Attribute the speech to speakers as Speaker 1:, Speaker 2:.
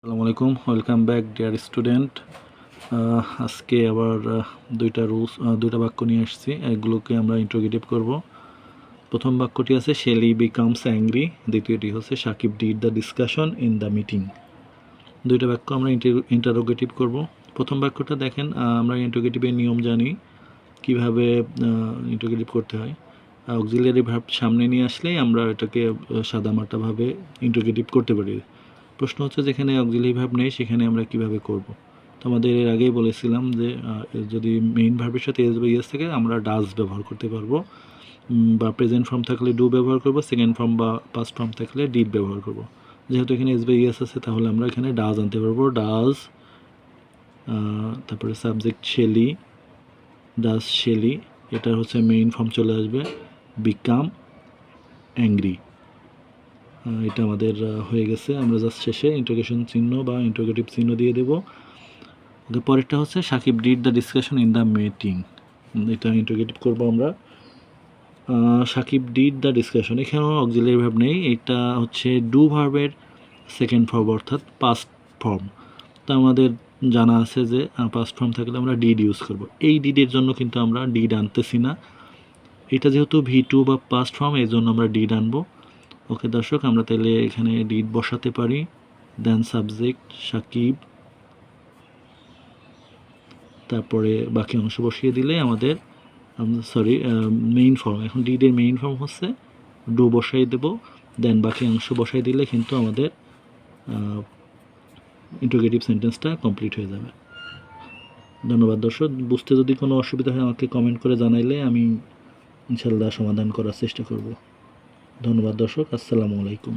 Speaker 1: আসসালামু আলাইকুম, welcome back dear student. আজকে আবার দুইটা বাক্য নিয়ে আসছি, এগুলোকে আমরা ইন্টারোগেটিভ করব। প্রথম বাক্যটি আছে শেলি বিকামস অ্যাংরি, দ্বিতীয়টি হচ্ছে Sakib did the discussion in the meeting. দুইটা বাক্য আমরা ইন্টারোগেটিভ করব। প্রথম বাক্যটা দেখেন, আমরা ইন্টারোগেটিভের নিয়ম জানি, কিভাবে ইন্টারোগেটিভ করতে হয়। অক্সিলিয়ারি ভার্ব সামনে নিয়ে আসলেই আমরা এটাকে সাদামাটাভাবে ইন্টারোগেটিভ করতে পারি। প্রশ্ন হচ্ছে যেখানে অক্সিলিয়ারি ভার্ব নেই সেখানে আমরা কিভাবে করব। তো আমাদের এর আগেই বলেছিলাম যে যদি মেইন ভার্বের সাথে এস বা ইয়েস থাকে আমরা ডাজ ব্যবহার করতে পারবো, বা প্রেজেন্ট ফর্ম থাকলে ডু ব্যবহার করব, সেকেন্ড ফর্ম বা পাস্ট ফর্ম থাকলে ডিড ব্যবহার করব। যেহেতু এখানে এস বা ইয়েস আছে তাহলে আমরা এখানে ডাজ আনতে পারবো। ডাজ, তারপরে সাবজেক্ট শেলি, ডাজ শেলি, এটা হচ্ছে মেইন ফর্ম চলে আসবে। বিকাম অ্যাংরি, এটা আমাদের হয়ে গেছে। আমরা জাস্ট শেষে ইন্টারোগেশন চিহ্ন বা ইন্টারোগেটিভ চিহ্ন দিয়ে দেবো। পরেরটা হচ্ছে Sakib did the discussion in the meeting, এটা ইন্টারোগেটিভ করবো আমরা। সাকিব ডিড দ্য ডিসকাশন, এখানেও অক্সিলিয়ারি ভার্ব নেই, এটা হচ্ছে ডু ভার্বের সেকেন্ড ফর্ম অর্থাৎ পাস্ট ফর্ম। তা আমাদের জানা আছে যে পাস্ট ফর্ম থাকলে আমরা ডিড ইউজ করব। এই ডিডের জন্য কিন্তু আমরা ডিড আনতেছি না, এটা যেহেতু V2 বা পাস্ট ফর্ম এই জন্য আমরা ডিড আনবো। ওকে দর্শক, আমরা তাহলে এখানে ডিড বসাতে পারি। দেন সাবজেক্ট সাকিব, তারপরে বাকি অংশ বসিয়ে দিলে আমাদের মেইন ফর্ম, এখন ডিডের মেইন ফর্ম হচ্ছে ডু বসাই দেব, দেন বাকি অংশ বসাই দিলে কিন্তু আমাদের ইন্টারোগেটিভ সেন্টেন্সটা কমপ্লিট হয়ে যাবে। ধন্যবাদ দর্শক। বুঝতে যদি কোনো অসুবিধা হয় আমাকে কমেন্ট করে জানাইলে আমি ইনশাল্লাহ সমাধান করার চেষ্টা করব। ধন্যবাদ দর্শক, আসসালামু আলাইকুম।